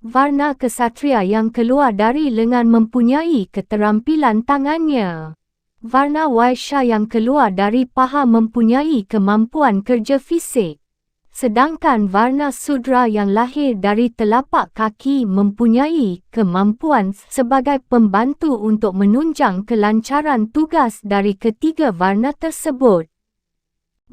Varna kesatria yang keluar dari lengan mempunyai keterampilan tangannya. Varna Vaishya yang keluar dari paha mempunyai kemampuan kerja fisik. Sedangkan Varna Sudra yang lahir dari telapak kaki mempunyai kemampuan sebagai pembantu untuk menunjang kelancaran tugas dari ketiga varna tersebut.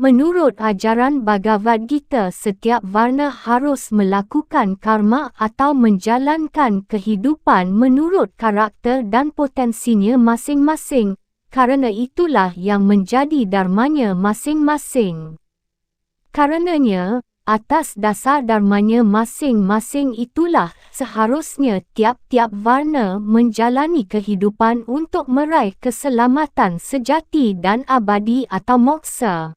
Menurut ajaran Bhagavad Gita, setiap varna harus melakukan karma atau menjalankan kehidupan menurut karakter dan potensinya masing-masing, karena itulah yang menjadi dharmanya masing-masing. Karenanya, atas dasar dharmanya masing-masing itulah seharusnya tiap-tiap varna menjalani kehidupan untuk meraih keselamatan sejati dan abadi atau moksa.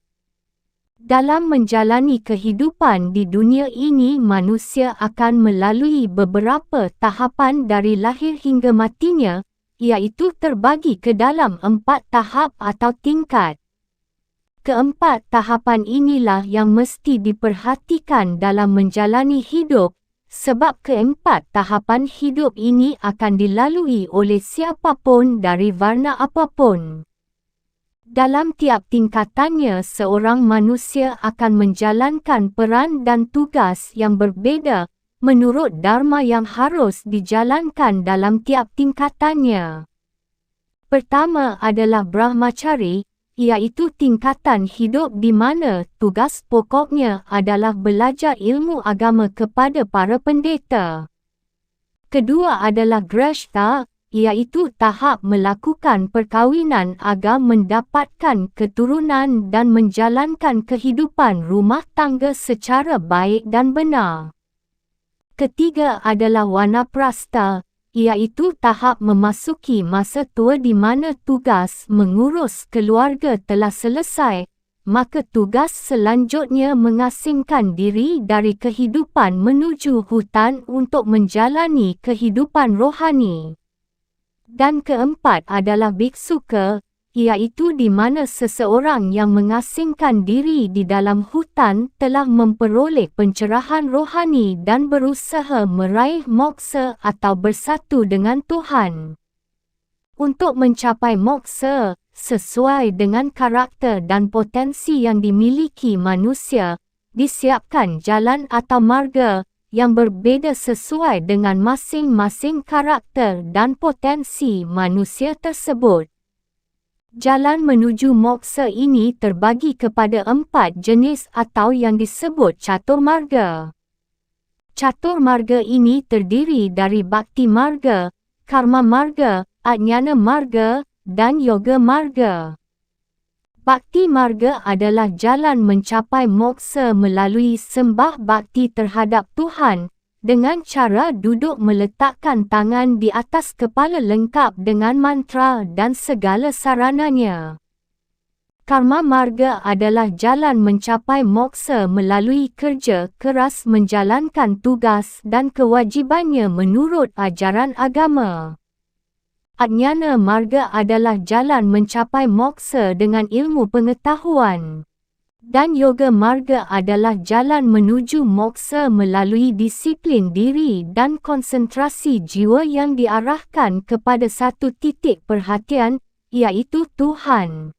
Dalam menjalani kehidupan di dunia ini, manusia akan melalui beberapa tahapan dari lahir hingga matinya, iaitu terbagi ke dalam 4 tahap atau tingkat. Keempat tahapan inilah yang mesti diperhatikan dalam menjalani hidup, sebab keempat tahapan hidup ini akan dilalui oleh siapapun dari varna apapun. Dalam tiap tingkatannya, seorang manusia akan menjalankan peran dan tugas yang berbeza menurut dharma yang harus dijalankan dalam tiap tingkatannya. Pertama adalah brahmacari, iaitu tingkatan hidup di mana tugas pokoknya adalah belajar ilmu agama kepada para pendeta. Kedua adalah grihastha, iaitu tahap melakukan perkahwinan agar mendapatkan keturunan dan menjalankan kehidupan rumah tangga secara baik dan benar. Ketiga adalah wanaprastha, iaitu tahap memasuki masa tua di mana tugas mengurus keluarga telah selesai, maka tugas selanjutnya mengasingkan diri dari kehidupan menuju hutan untuk menjalani kehidupan rohani. Dan keempat adalah bhiksuka, iaitu di mana seseorang yang mengasingkan diri di dalam hutan telah memperoleh pencerahan rohani dan berusaha meraih moksa atau bersatu dengan Tuhan. Untuk mencapai moksa, sesuai dengan karakter dan potensi yang dimiliki manusia, disiapkan jalan atau marga yang berbeza sesuai dengan masing-masing karakter dan potensi manusia tersebut. Jalan menuju moksa ini terbagi kepada 4 jenis atau yang disebut catur marga. Catur marga ini terdiri dari bhakti marga, karma marga, ajnana marga, dan yoga marga. Bhakti marga adalah jalan mencapai moksa melalui sembah bakti terhadap Tuhan, dengan cara duduk meletakkan tangan di atas kepala lengkap dengan mantra dan segala sarananya. Karma marga adalah jalan mencapai moksa melalui kerja keras menjalankan tugas dan kewajibannya menurut ajaran agama. Ajnana marga adalah jalan mencapai moksa dengan ilmu pengetahuan. Dan yoga marga adalah jalan menuju moksa melalui disiplin diri dan konsentrasi jiwa yang diarahkan kepada satu titik perhatian, iaitu Tuhan.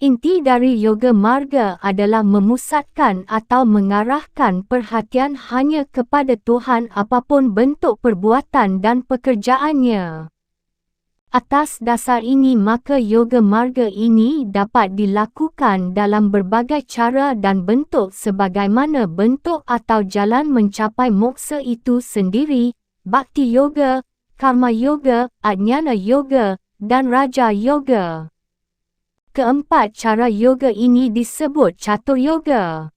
Inti dari yoga marga adalah memusatkan atau mengarahkan perhatian hanya kepada Tuhan apapun bentuk perbuatan dan pekerjaannya. Atas dasar ini maka yoga marga ini dapat dilakukan dalam berbagai cara dan bentuk sebagaimana bentuk atau jalan mencapai moksa itu sendiri, bhakti yoga, karma yoga, ajnana yoga, dan raja yoga. Keempat cara yoga ini disebut catur yoga.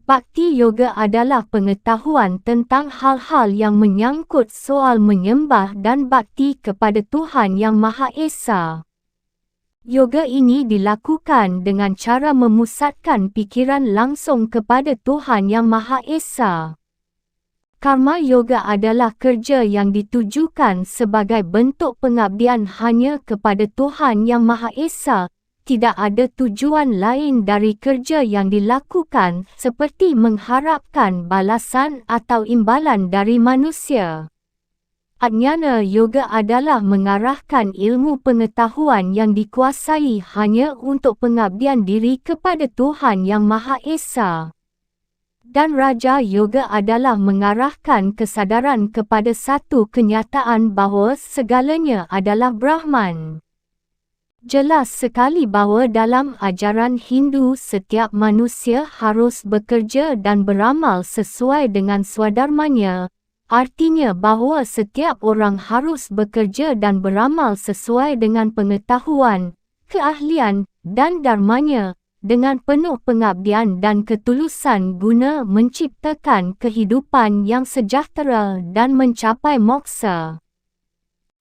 Bhakti yoga adalah pengetahuan tentang hal-hal yang menyangkut soal menyembah dan bakti kepada Tuhan Yang Maha Esa. Yoga ini dilakukan dengan cara memusatkan pikiran langsung kepada Tuhan Yang Maha Esa. Karma yoga adalah kerja yang ditujukan sebagai bentuk pengabdian hanya kepada Tuhan Yang Maha Esa, tidak ada tujuan lain dari kerja yang dilakukan seperti mengharapkan balasan atau imbalan dari manusia. Ajnana yoga adalah mengarahkan ilmu pengetahuan yang dikuasai hanya untuk pengabdian diri kepada Tuhan Yang Maha Esa. Dan Raja Yoga adalah mengarahkan kesadaran kepada satu kenyataan bahawa segalanya adalah Brahman. Jelas sekali bahawa dalam ajaran Hindu setiap manusia harus bekerja dan beramal sesuai dengan swadharmanya, artinya bahawa setiap orang harus bekerja dan beramal sesuai dengan pengetahuan, keahlian dan dharmanya, dengan penuh pengabdian dan ketulusan guna menciptakan kehidupan yang sejahtera dan mencapai moksa.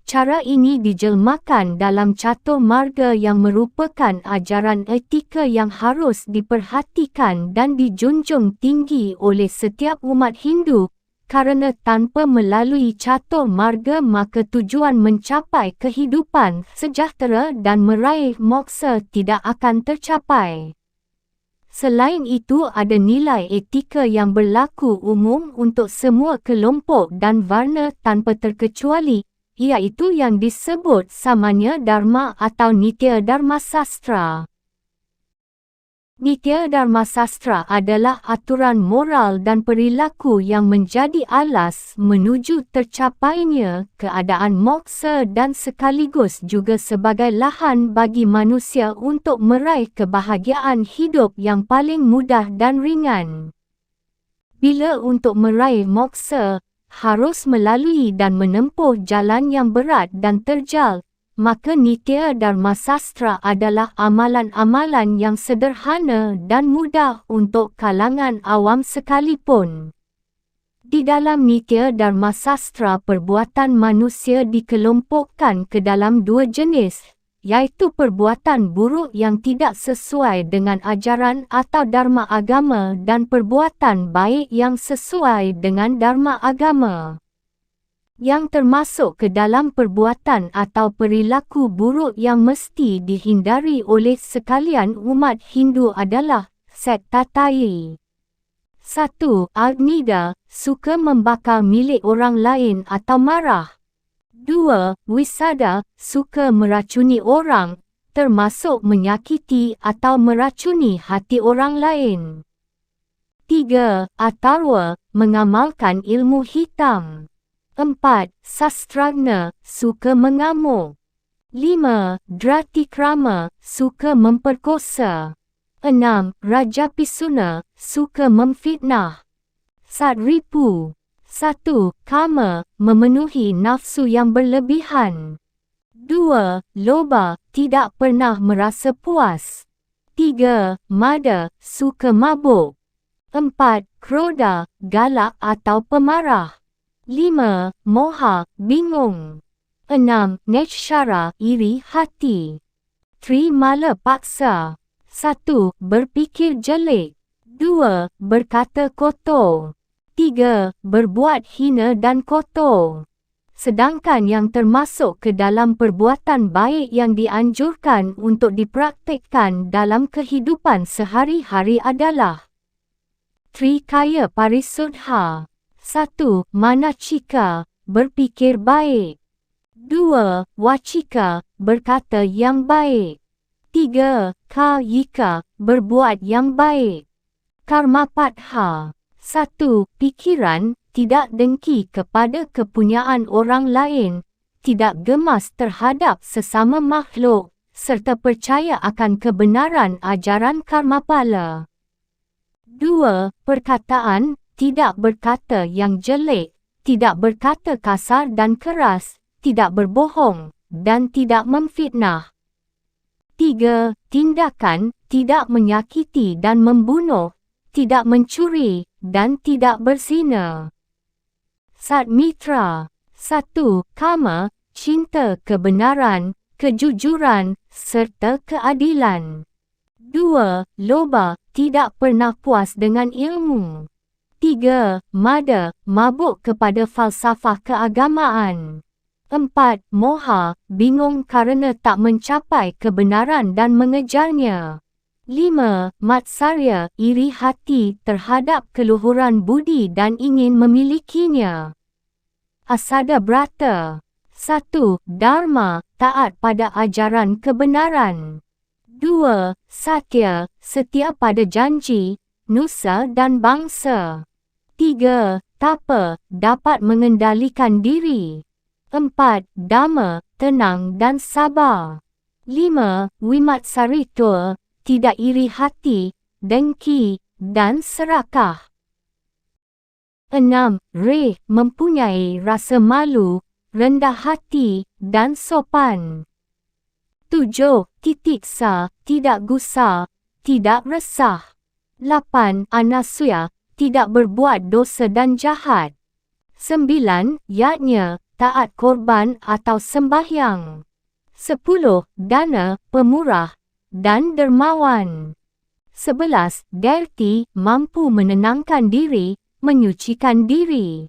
Cara ini dijelmakan dalam catur marga yang merupakan ajaran etika yang harus diperhatikan dan dijunjung tinggi oleh setiap umat Hindu, kerana tanpa melalui catur marga maka tujuan mencapai kehidupan sejahtera dan meraih moksa tidak akan tercapai. Selain itu ada nilai etika yang berlaku umum untuk semua kelompok dan warna tanpa terkecuali, iaitu yang disebut Samanya Dharma atau Nitya Dharma Sastra. Nitya Dharma Sastra adalah aturan moral dan perilaku yang menjadi alas menuju tercapainya keadaan moksa dan sekaligus juga sebagai lahan bagi manusia untuk meraih kebahagiaan hidup yang paling mudah dan ringan. Bila untuk meraih moksa harus melalui dan menempuh jalan yang berat dan terjal, maka Nitya Dharma Sastra adalah amalan-amalan yang sederhana dan mudah untuk kalangan awam sekalipun. Di dalam Nitya Dharma Sastra, perbuatan manusia dikelompokkan ke dalam dua jenis, iaitu perbuatan buruk yang tidak sesuai dengan ajaran atau dharma agama dan perbuatan baik yang sesuai dengan dharma agama. Yang termasuk ke dalam perbuatan atau perilaku buruk yang mesti dihindari oleh sekalian umat Hindu adalah Sektatayi. 1. Agnida, suka membakar milik orang lain atau marah. 2. Wisada, suka meracuni orang, termasuk menyakiti atau meracuni hati orang lain. 3. Atharva, mengamalkan ilmu hitam. 4. Sastragna, suka mengamuk. 5. Dratikrama, suka memperkosa. 6. Rajapisuna, suka memfitnah. Satripu. 1. Kama, memenuhi nafsu yang berlebihan. 2. Loba, tidak pernah merasa puas. 3. Mada, suka mabuk. 4. Kroda, galak atau pemarah. 5. Moha, bingung. 6. Nekshara, iri hati. 3. Mala paksa. 1. Berfikir jelek. 2. Berkata kotor. 3. Berbuat hina dan kotor. Sedangkan yang termasuk ke dalam perbuatan baik yang dianjurkan untuk dipraktikkan dalam kehidupan sehari-hari adalah Trikaya Parisudha. 1. Manacika, berfikir baik. 2. Wacika, berkata yang baik. 3. Kayika, berbuat yang baik. Karmapadha. 1. Pikiran, tidak dengki kepada kepunyaan orang lain, tidak gemas terhadap sesama makhluk, serta percaya akan kebenaran ajaran Karmapala. 2. Perkataan, tidak berkata yang jelek, tidak berkata kasar dan keras, tidak berbohong, dan tidak memfitnah. 3. Tindakan, tidak menyakiti dan membunuh, tidak mencuri, dan tidak berzina. Satmitra. 1. Kama, cinta kebenaran, kejujuran, serta keadilan. 2. Loba, tidak pernah puas dengan ilmu. 3. Mada, mabuk kepada falsafah keagamaan. 4. Moha, bingung karena tak mencapai kebenaran dan mengejarnya. 5. Matsarya, iri hati terhadap keluhuran budi dan ingin memilikinya. Asada Brata. 1. Dharma, taat pada ajaran kebenaran. 2. Satya, setia pada janji, nusa dan bangsa. 3. Tapa, dapat mengendalikan diri. 4. Dhamma, tenang dan sabar. 5. Vimatsarita, tidak iri hati, dengki, dan serakah. 6. Re, mempunyai rasa malu, rendah hati, dan sopan. 7. Titiksa, tidak gusar, tidak resah. 8. Anasuya, tidak berbuat dosa dan jahat. 9. Yajna, taat korban atau sembahyang. 10. Dana, pemurah, dan dermawan. 11. Derti, mampu menenangkan diri, menyucikan diri.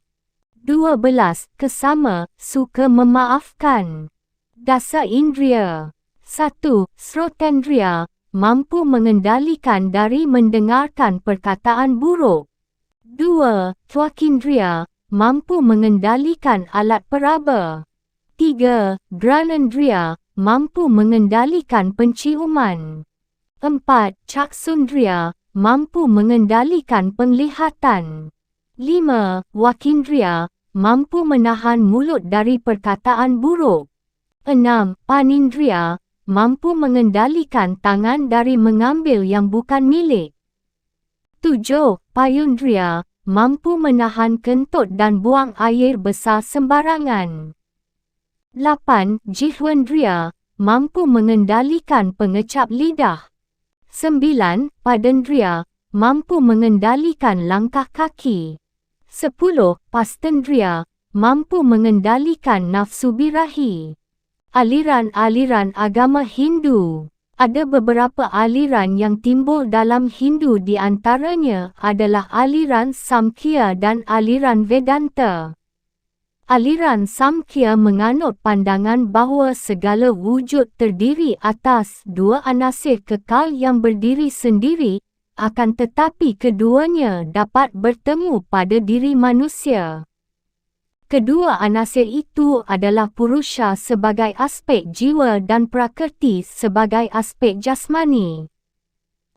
12. Kesama, suka memaafkan. Dasa indria. 1. Srotendriya, mampu mengendalikan dari mendengarkan perkataan buruk. 2. Twakindriya, mampu mengendalikan alat peraba. 3. Granendriya, mampu mengendalikan penciuman. 4. Caksundriya, mampu mengendalikan penglihatan. 5. Wakindriya, mampu menahan mulut dari perkataan buruk. 6. Panindriya, mampu mengendalikan tangan dari mengambil yang bukan milik. 7. Payundriya, mampu menahan kentut dan buang air besar sembarangan. 8. Jihwendriya, mampu mengendalikan pengecap lidah. 9. Padendriya, mampu mengendalikan langkah kaki. 10. Pastendriya, mampu mengendalikan nafsu birahi. Aliran-aliran agama Hindu. Ada beberapa aliran yang timbul dalam Hindu, di antaranya adalah aliran Samkhya dan aliran Vedanta. Aliran Samkhya menganut pandangan bahawa segala wujud terdiri atas dua anasir kekal yang berdiri sendiri, akan tetapi keduanya dapat bertemu pada diri manusia. Kedua anasir itu adalah Purusha sebagai aspek jiwa dan Prakriti sebagai aspek jasmani.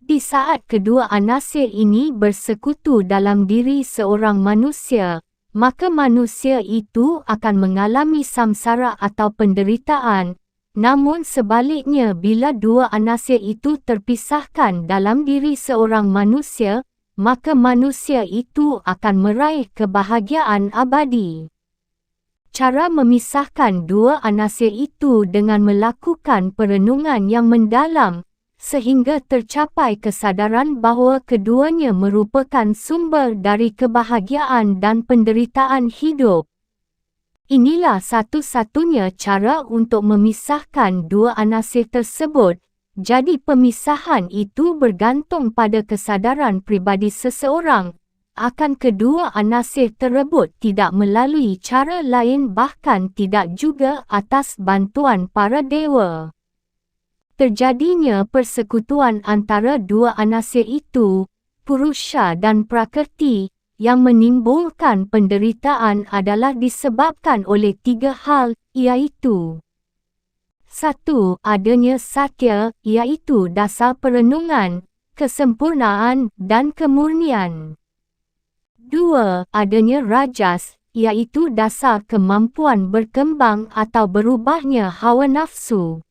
Di saat kedua anasir ini bersekutu dalam diri seorang manusia, maka manusia itu akan mengalami samsara atau penderitaan. Namun sebaliknya, bila dua anasir itu terpisahkan dalam diri seorang manusia, maka manusia itu akan meraih kebahagiaan abadi. Cara memisahkan dua anasir itu dengan melakukan perenungan yang mendalam, sehingga tercapai kesadaran bahawa keduanya merupakan sumber dari kebahagiaan dan penderitaan hidup. Inilah satu-satunya cara untuk memisahkan dua anasir tersebut. Jadi pemisahan itu bergantung pada kesadaran pribadi seseorang akan kedua anasir tersebut, tidak melalui cara lain, bahkan tidak juga atas bantuan para dewa. Terjadinya persekutuan antara dua anasir itu, Purusha dan Prakriti, yang menimbulkan penderitaan adalah disebabkan oleh tiga hal, iaitu 1. Adanya Satya, iaitu dasar perenungan, kesempurnaan dan kemurnian. 2. Adanya Rajas, iaitu dasar kemampuan berkembang atau berubahnya hawa nafsu.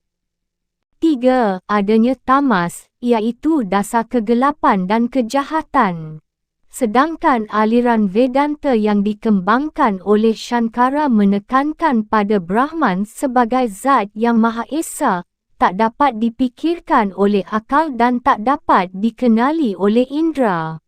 3. Adanya Tamas, iaitu dasar kegelapan dan kejahatan. Sedangkan aliran Vedanta yang dikembangkan oleh Shankara menekankan pada Brahman sebagai zat yang Maha Esa, tak dapat dipikirkan oleh akal dan tak dapat dikenali oleh indera.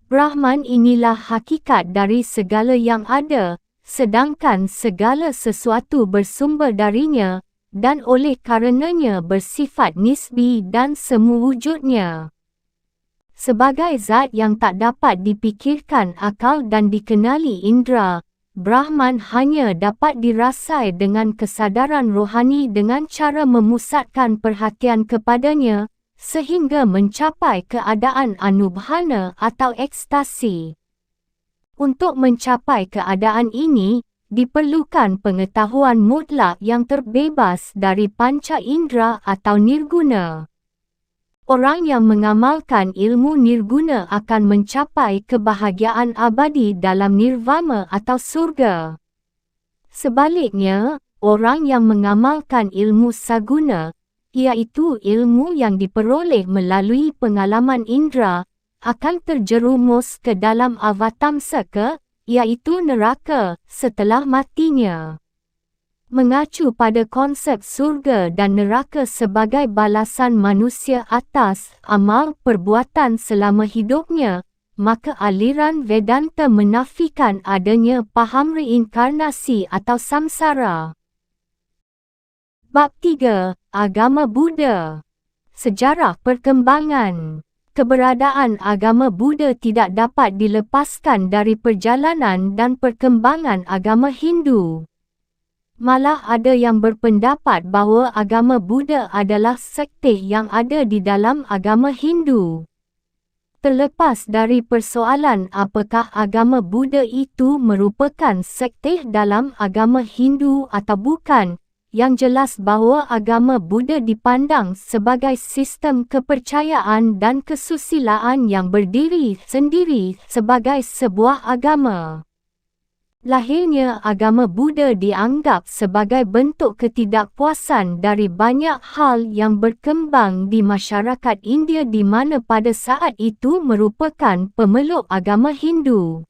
Brahman inilah hakikat dari segala yang ada, sedangkan segala sesuatu bersumber darinya, dan oleh karenanya bersifat nisbi dan semu wujudnya. Sebagai zat yang tak dapat dipikirkan akal dan dikenali indera, Brahman hanya dapat dirasai dengan kesadaran rohani dengan cara memusatkan perhatian kepadanya, sehingga mencapai keadaan anubhana atau ekstasi. Untuk mencapai keadaan ini, diperlukan pengetahuan mutlak yang terbebas dari panca indera atau nirguna. Orang yang mengamalkan ilmu nirguna akan mencapai kebahagiaan abadi dalam nirvana atau surga. Sebaliknya, orang yang mengamalkan ilmu saguna, iaitu ilmu yang diperoleh melalui pengalaman indera, akan terjerumus ke dalam avatamsaka, iaitu neraka, setelah matinya. Mengacu pada konsep surga dan neraka sebagai balasan manusia atas amal perbuatan selama hidupnya, maka aliran Vedanta menafikan adanya paham reinkarnasi atau samsara. Bab 3. Agama Buddha. Sejarah perkembangan. Keberadaan agama Buddha tidak dapat dilepaskan dari perjalanan dan perkembangan agama Hindu. Malah ada yang berpendapat bahawa agama Buddha adalah sekte yang ada di dalam agama Hindu. Terlepas dari persoalan apakah agama Buddha itu merupakan sekte dalam agama Hindu atau bukan, yang jelas bahawa agama Buddha dipandang sebagai sistem kepercayaan dan kesusilaan yang berdiri sendiri sebagai sebuah agama. Lahirnya agama Buddha dianggap sebagai bentuk ketidakpuasan dari banyak hal yang berkembang di masyarakat India di mana pada saat itu merupakan pemeluk agama Hindu.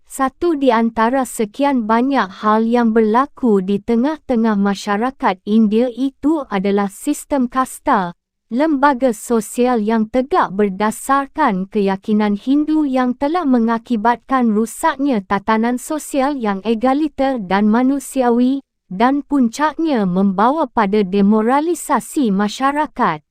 Satu di antara sekian banyak hal yang berlaku di tengah-tengah masyarakat India itu adalah sistem kasta, lembaga sosial yang tegak berdasarkan keyakinan Hindu yang telah mengakibatkan rusaknya tatanan sosial yang egaliter dan manusiawi, dan puncaknya membawa pada demoralisasi masyarakat.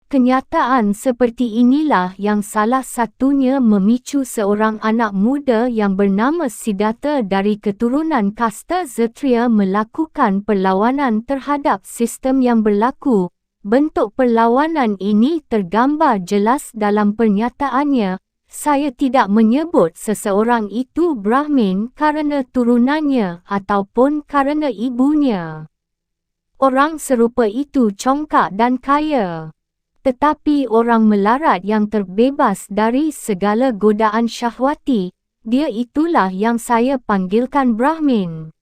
Kenyataan seperti inilah yang salah satunya memicu seorang anak muda yang bernama Siddhartha dari keturunan kasta Kshatriya melakukan perlawanan terhadap sistem yang berlaku. Bentuk perlawanan ini tergambar jelas dalam pernyataannya, "Saya tidak menyebut seseorang itu Brahmin kerana turunannya ataupun kerana ibunya. Orang serupa itu congkak dan kaya. Tetapi orang melarat yang terbebas dari segala godaan syahwati, dia itulah yang saya panggilkan Brahmin."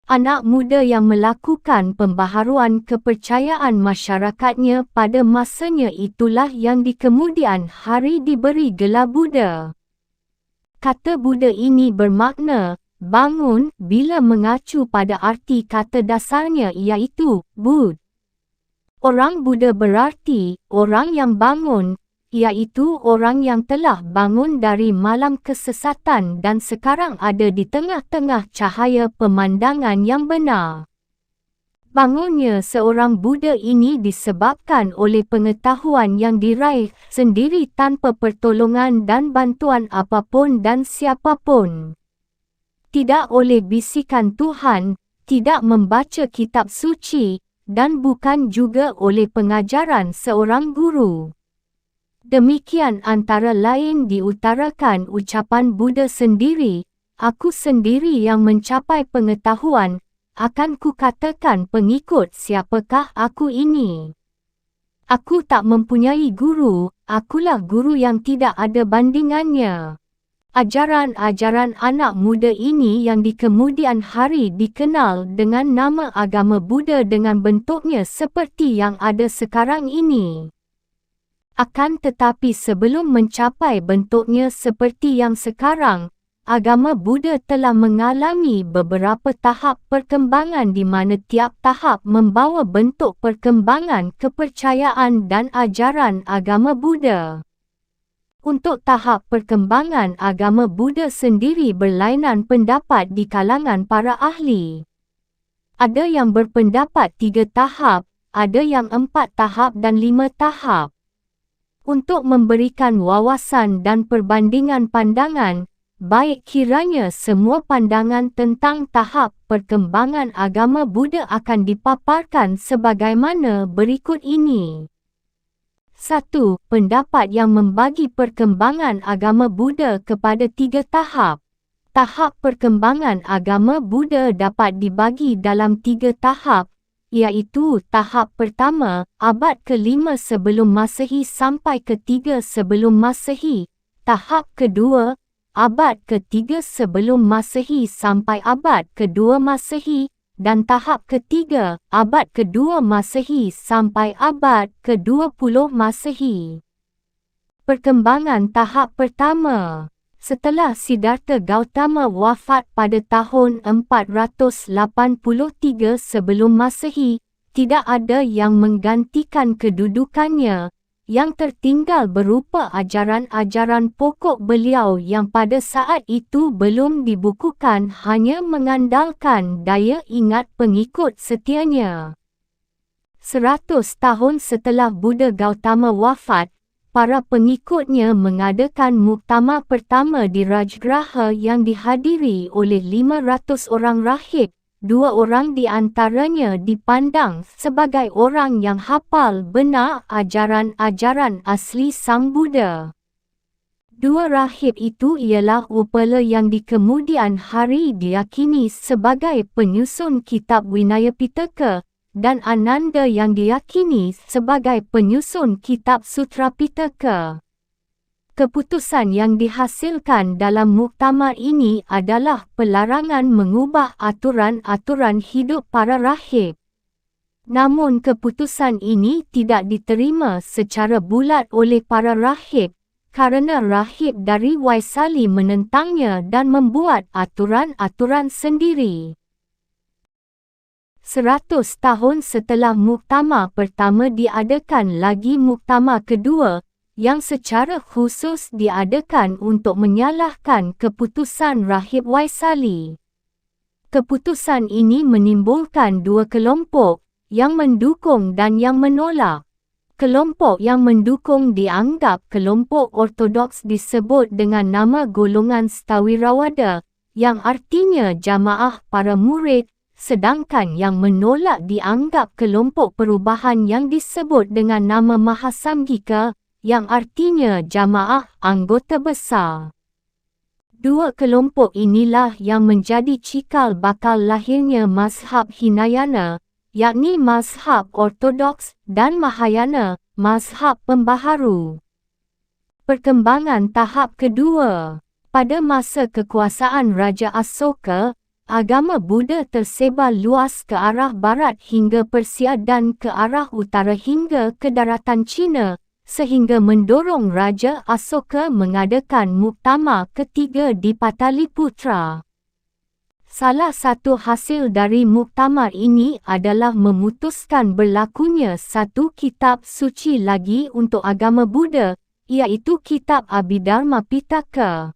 Anak muda yang melakukan pembaharuan kepercayaan masyarakatnya pada masanya itulah yang di kemudian hari diberi gelar Buddha. Kata Buddha ini bermakna bangun bila mengacu pada arti kata dasarnya iaitu Bud. Orang Buddha berarti orang yang bangun, iaitu orang yang telah bangun dari malam kesesatan dan sekarang ada di tengah-tengah cahaya pemandangan yang benar. Bangunnya seorang Buddha ini disebabkan oleh pengetahuan yang diraih sendiri tanpa pertolongan dan bantuan apapun dan siapapun. Tidak oleh bisikan Tuhan, tidak membaca kitab suci, dan bukan juga oleh pengajaran seorang guru. Demikian antara lain diutarakan ucapan Buddha sendiri, "Aku sendiri yang mencapai pengetahuan, akan kukatakan pengikut siapakah aku ini. Aku tak mempunyai guru, akulah guru yang tidak ada bandingannya." Ajaran-ajaran anak muda ini yang di kemudian hari dikenal dengan nama agama Buddha dengan bentuknya seperti yang ada sekarang ini. Akan tetapi sebelum mencapai bentuknya seperti yang sekarang, agama Buddha telah mengalami beberapa tahap perkembangan di mana tiap tahap membawa bentuk perkembangan kepercayaan dan ajaran agama Buddha. Untuk tahap perkembangan agama Buddha sendiri berlainan pendapat di kalangan para ahli. Ada yang berpendapat 3 tahap, ada yang 4 tahap dan 5 tahap. Untuk memberikan wawasan dan perbandingan pandangan, baik kiranya semua pandangan tentang tahap perkembangan agama Buddha akan dipaparkan sebagaimana berikut ini. 1. Pendapat yang membagi perkembangan agama Buddha kepada 3 tahap. Tahap perkembangan agama Buddha dapat dibagi dalam 3 tahap, iaitu tahap pertama, abad ke-5 sebelum Masehi sampai ke-3 sebelum Masehi. Tahap kedua, abad ke-3 sebelum Masehi sampai abad ke-2 Masehi. Dan tahap ketiga, abad ke-2 Masehi sampai abad ke-20 Masehi. Perkembangan tahap pertama. Setelah Siddhartha Gautama wafat pada tahun 483 sebelum Masehi, tidak ada yang menggantikan kedudukannya. Yang tertinggal berupa ajaran-ajaran pokok beliau yang pada saat itu belum dibukukan, hanya mengandalkan daya ingat pengikut setianya. 100 tahun setelah Buddha Gautama wafat, para pengikutnya mengadakan muktamar pertama di Rajgraha yang dihadiri oleh 500 orang rahib. 2 orang di antaranya dipandang sebagai orang yang hafal benar ajaran-ajaran asli Sang Buddha. 2 rahib itu ialah Upala yang di kemudian hari diyakini sebagai penyusun kitab Vinaya Pitaka, dan Ananda yang diyakini sebagai penyusun kitab Sutra Pitaka. Keputusan yang dihasilkan dalam muktamar ini adalah pelarangan mengubah aturan-aturan hidup para rahib. Namun keputusan ini tidak diterima secara bulat oleh para rahib, kerana rahib dari Waisali menentangnya dan membuat aturan-aturan sendiri. 100 tahun setelah muktamar pertama diadakan lagi muktamar kedua, yang secara khusus diadakan untuk menyalahkan keputusan rahib Waisali. Keputusan ini menimbulkan 2 kelompok, yang mendukung dan yang menolak. Kelompok yang mendukung dianggap kelompok ortodoks disebut dengan nama golongan Stawirawada, yang artinya jamaah para murid, sedangkan yang menolak dianggap kelompok perubahan yang disebut dengan nama Mahasamgika, yang artinya jamaah anggota besar. 2 kelompok inilah yang menjadi cikal bakal lahirnya mazhab Hinayana, yakni mazhab ortodoks, dan Mahayana, mazhab pembaharu. Perkembangan tahap kedua. Pada masa kekuasaan Raja Asoka, agama Buddha tersebar luas ke arah barat hingga Persia dan ke arah utara hingga ke daratan China, sehingga mendorong Raja Asoka mengadakan muktamar ketiga di Pataliputra. Salah satu hasil dari muktamar ini adalah memutuskan berlakunya satu kitab suci lagi untuk agama Buddha, iaitu kitab Abhidharma Pitaka.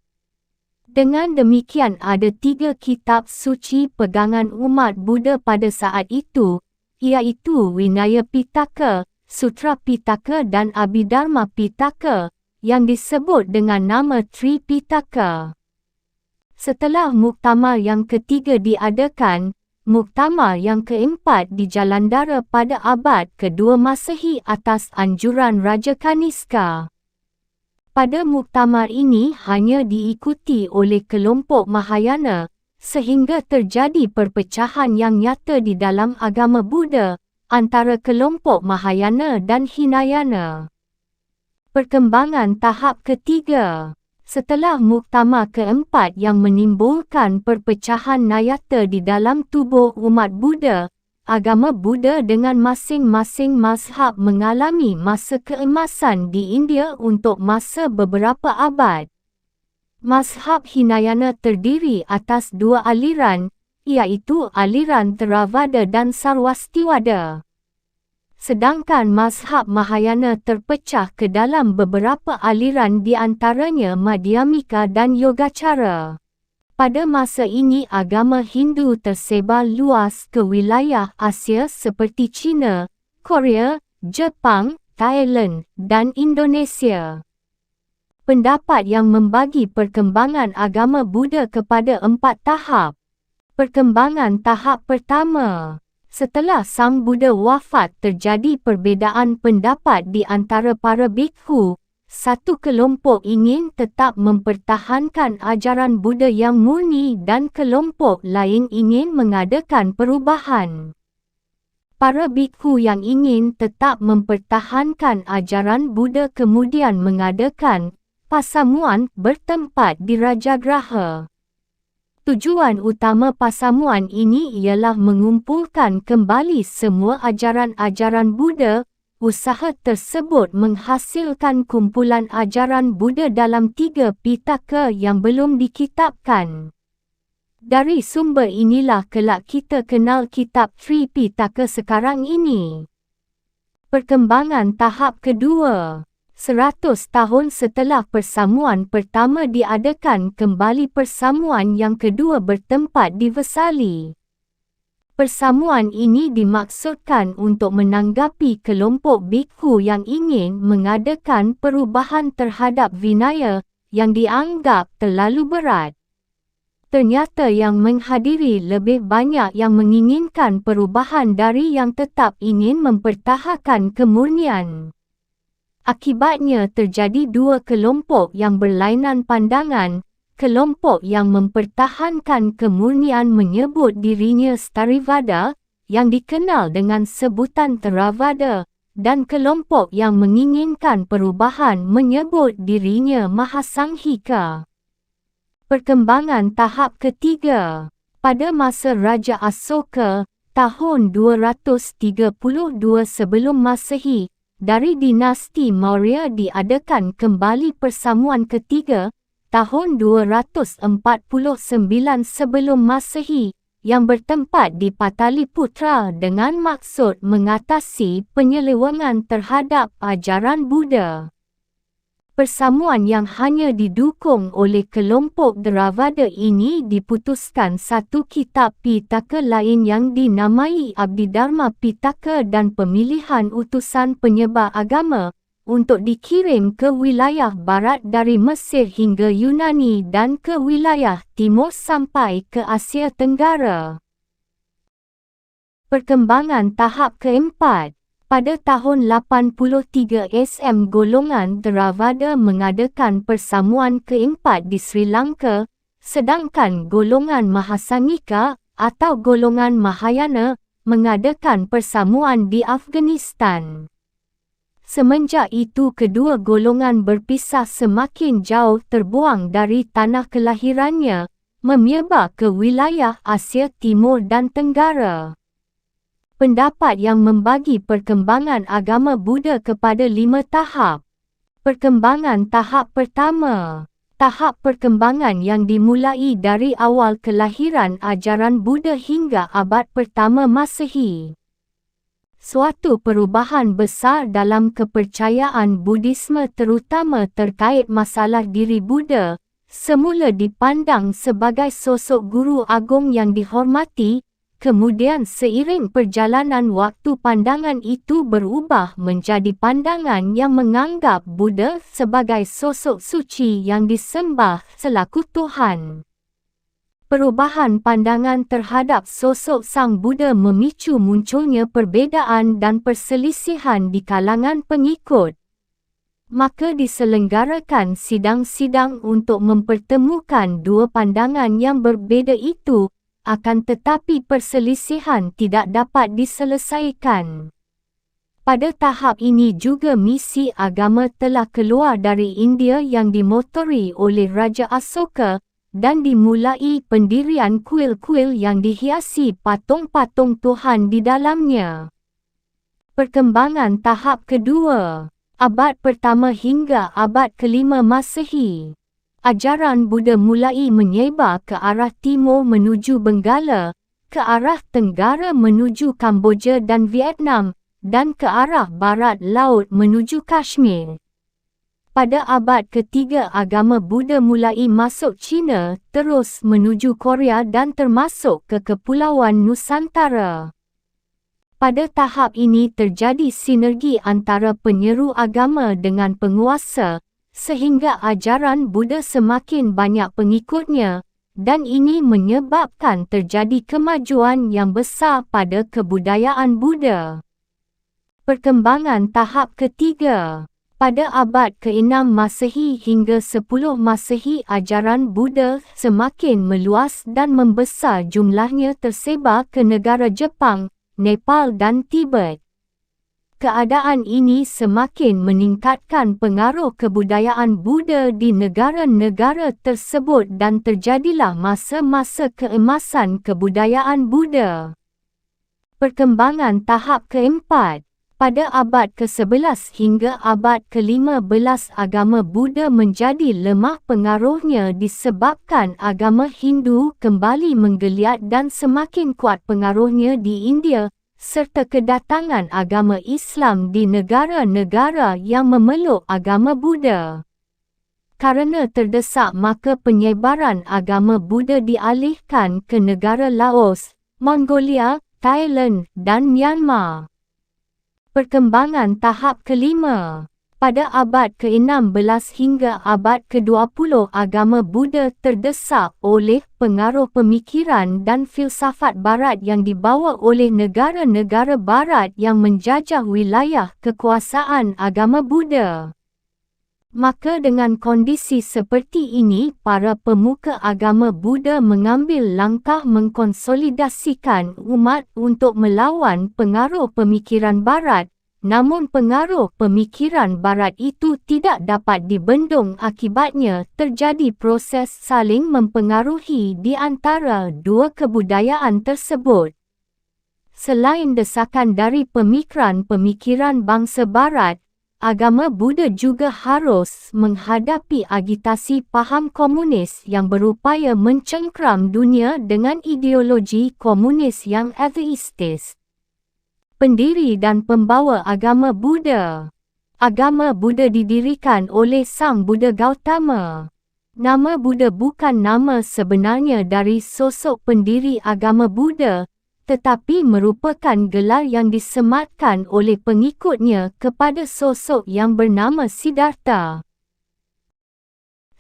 Dengan demikian ada 3 kitab suci pegangan umat Buddha pada saat itu, iaitu Vinaya Pitaka, Sutra Pitaka dan Abhidharma Pitaka, yang disebut dengan nama Tripitaka. Setelah muktamar yang ketiga diadakan, muktamar yang keempat di Jalandhara pada abad ke-2 Masehi atas anjuran Raja Kaniska. Pada muktamar ini hanya diikuti oleh kelompok Mahayana, sehingga terjadi perpecahan yang nyata di dalam agama Buddha, antara kelompok Mahayana dan Hinayana. Perkembangan tahap ketiga. Setelah muktamar keempat yang menimbulkan perpecahan nyata di dalam tubuh umat Buddha, agama Buddha dengan masing-masing mazhab mengalami masa keemasan di India untuk masa beberapa abad. Mazhab Hinayana terdiri atas 2 aliran, iaitu aliran Theravada dan Sarwastivada. Sedangkan mazhab Mahayana terpecah ke dalam beberapa aliran di antaranya Madhyamika dan Yogacara. Pada masa ini agama Hindu tersebar luas ke wilayah Asia seperti China, Korea, Jepang, Thailand, dan Indonesia. pendapat yang membagi perkembangan agama Buddha kepada 4 tahap. Perkembangan tahap pertama. Setelah Sang Buddha wafat, terjadi perbezaan pendapat di antara para bikhu. Satu kelompok ingin tetap mempertahankan ajaran Buddha yang murni dan kelompok lain ingin mengadakan perubahan. Para bikhu yang ingin tetap mempertahankan ajaran Buddha kemudian mengadakan pasamuan bertempat di Rajagraha. Tujuan utama pasamuan ini ialah mengumpulkan kembali semua ajaran-ajaran Buddha. Usaha tersebut menghasilkan kumpulan ajaran Buddha dalam 3 Pitaka yang belum dikitabkan. Dari sumber inilah kelak kita kenal kitab Tripitaka sekarang ini. Perkembangan tahap kedua. 100 tahun setelah persamuan pertama diadakan kembali persamuan yang kedua bertempat di Vesali. Persamuan ini dimaksudkan untuk menanggapi kelompok bikhu yang ingin mengadakan perubahan terhadap Vinaya yang dianggap terlalu berat. Ternyata yang menghadiri lebih banyak yang menginginkan perubahan dari yang tetap ingin mempertahankan kemurnian. Akibatnya terjadi 2 kelompok yang berlainan pandangan. Kelompok yang mempertahankan kemurnian menyebut dirinya Starivada, yang dikenal dengan sebutan Theravada, dan kelompok yang menginginkan perubahan menyebut dirinya Mahasanghika. Perkembangan tahap ketiga. Pada masa Raja Asoka, tahun 232 sebelum Masehi, dari dinasti Maurya diadakan kembali persamuan ketiga, tahun 249 sebelum Masehi, yang bertempat di Pataliputra dengan maksud mengatasi penyelewengan terhadap ajaran Buddha. Persamuan yang hanya didukung oleh kelompok Theravada ini diputuskan satu kitab Pitaka lain yang dinamai Abhidharma Pitaka dan pemilihan utusan penyebar agama untuk dikirim ke wilayah barat dari Mesir hingga Yunani dan ke wilayah timur sampai ke Asia Tenggara. Perkembangan tahap keempat. Pada tahun 83 SM golongan Theravada mengadakan persamuan keempat di Sri Lanka, sedangkan golongan Mahasanghika atau golongan Mahayana mengadakan persamuan di Afghanistan. Semenjak itu kedua golongan berpisah semakin jauh terbuang dari tanah kelahirannya, menyebar ke wilayah Asia Timur dan Tenggara. Pendapat yang membagi perkembangan agama Buddha kepada 5 tahap. Perkembangan tahap pertama. Tahap perkembangan yang dimulai dari awal kelahiran ajaran Buddha hingga abad pertama Masehi. Suatu perubahan besar dalam kepercayaan Buddhisme terutama terkait masalah diri Buddha, semula dipandang sebagai sosok guru agung yang dihormati, kemudian seiring perjalanan waktu pandangan itu berubah menjadi pandangan yang menganggap Buddha sebagai sosok suci yang disembah selaku Tuhan. Perubahan pandangan terhadap sosok Sang Buddha memicu munculnya perbezaan dan perselisihan di kalangan pengikut. Maka diselenggarakan sidang-sidang untuk mempertemukan dua pandangan yang berbeza itu, akan tetapi perselisihan tidak dapat diselesaikan. Pada tahap ini juga misi agama telah keluar dari India yang dimotori oleh Raja Asoka, dan dimulai pendirian kuil-kuil yang dihiasi patung-patung Tuhan di dalamnya. Perkembangan tahap kedua, abad pertama hingga abad kelima Masehi. Ajaran Buddha mulai menyebar ke arah timur menuju Benggala, ke arah tenggara menuju Kamboja dan Vietnam, dan ke arah barat laut menuju Kashmir. Pada abad ketiga agama Buddha mulai masuk China, terus menuju Korea dan termasuk ke Kepulauan Nusantara. Pada tahap ini terjadi sinergi antara penyeru agama dengan penguasa, sehingga ajaran Buddha semakin banyak pengikutnya, dan ini menyebabkan terjadi kemajuan yang besar pada kebudayaan Buddha. Perkembangan tahap ketiga. Pada abad ke-6 Masehi hingga 10 Masehi, ajaran Buddha semakin meluas dan membesar, jumlahnya tersebar ke negara Jepang, Nepal dan Tibet. Keadaan ini semakin meningkatkan pengaruh kebudayaan Buddha di negara-negara tersebut dan terjadilah masa-masa keemasan kebudayaan Buddha. Perkembangan tahap keempat. Pada abad ke-11 hingga abad ke-15, agama Buddha menjadi lemah pengaruhnya disebabkan agama Hindu kembali menggeliat dan semakin kuat pengaruhnya di India, serta kedatangan agama Islam di negara-negara yang memeluk agama Buddha. Karena terdesak, maka penyebaran agama Buddha dialihkan ke negara Laos, Mongolia, Thailand dan Myanmar. Perkembangan tahap kelima. Pada abad ke-16 hingga abad ke-20, agama Buddha terdesak oleh pengaruh pemikiran dan filsafat Barat yang dibawa oleh negara-negara Barat yang menjajah wilayah kekuasaan agama Buddha. Maka dengan kondisi seperti ini, para pemuka agama Buddha mengambil langkah mengkonsolidasikan umat untuk melawan pengaruh pemikiran Barat, namun pengaruh pemikiran Barat itu tidak dapat dibendung, akibatnya terjadi proses saling mempengaruhi di antara dua kebudayaan tersebut. Selain desakan dari pemikiran bangsa Barat, agama Buddha juga harus menghadapi agitasi paham komunis yang berupaya mencengkram dunia dengan ideologi komunis yang ateistis. Pendiri dan pembawa agama Buddha. Agama Buddha didirikan oleh Sang Buddha Gautama. Nama Buddha bukan nama sebenarnya dari sosok pendiri agama Buddha, tetapi merupakan gelar yang disematkan oleh pengikutnya kepada sosok yang bernama Siddhartha.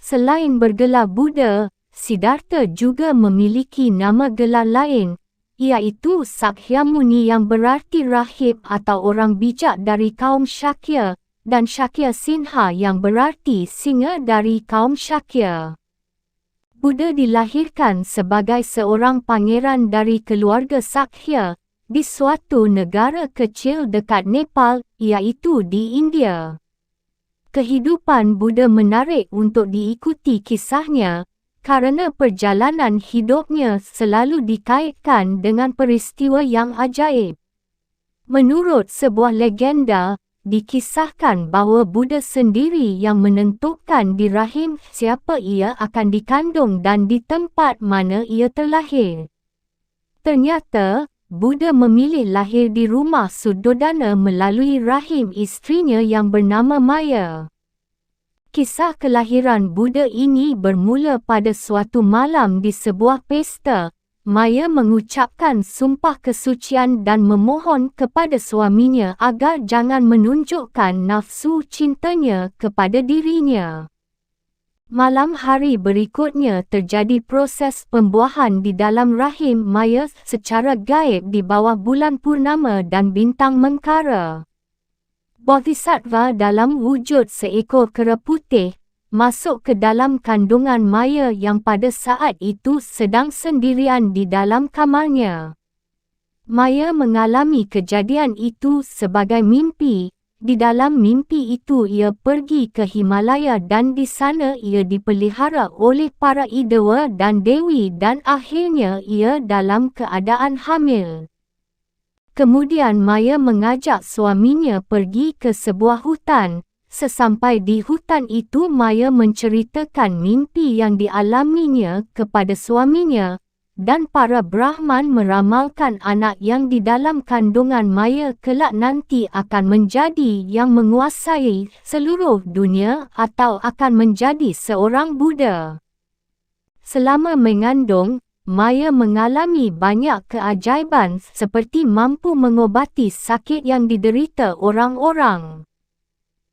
Selain bergelar Buddha, Siddhartha juga memiliki nama gelar lain, iaitu Sakyamuni yang berarti rahib atau orang bijak dari kaum Shakya, dan Shakya Sinha yang berarti singa dari kaum Shakya. Buddha dilahirkan sebagai seorang pangeran dari keluarga Sakya di suatu negara kecil dekat Nepal, iaitu di India. Kehidupan Buddha menarik untuk diikuti kisahnya, karena perjalanan hidupnya selalu dikaitkan dengan peristiwa yang ajaib. Menurut sebuah legenda, dikisahkan bahawa Buddha sendiri yang menentukan di rahim siapa ia akan dikandung dan di tempat mana ia terlahir. Ternyata, Buddha memilih lahir di rumah Suddhodana melalui rahim isterinya yang bernama Maya. Kisah kelahiran Buddha ini bermula pada suatu malam di sebuah pesta. Maya mengucapkan sumpah kesucian dan memohon kepada suaminya agar jangan menunjukkan nafsu cintanya kepada dirinya. Malam hari berikutnya terjadi proses pembuahan di dalam rahim Maya secara gaib di bawah bulan purnama dan bintang mengkara. Bodhisattva dalam wujud seekor kera putih masuk ke dalam kandungan Maya yang pada saat itu sedang sendirian di dalam kamarnya. Maya mengalami kejadian itu sebagai mimpi. Di dalam mimpi itu ia pergi ke Himalaya dan di sana ia dipelihara oleh para idewa dan dewi dan akhirnya ia dalam keadaan hamil. Kemudian Maya mengajak suaminya pergi ke sebuah hutan. Sesampai di hutan itu, Maya menceritakan mimpi yang dialaminya kepada suaminya, dan para Brahman meramalkan anak yang di dalam kandungan Maya kelak nanti akan menjadi yang menguasai seluruh dunia atau akan menjadi seorang Buddha. Selama mengandung, Maya mengalami banyak keajaiban seperti mampu mengobati sakit yang diderita orang-orang.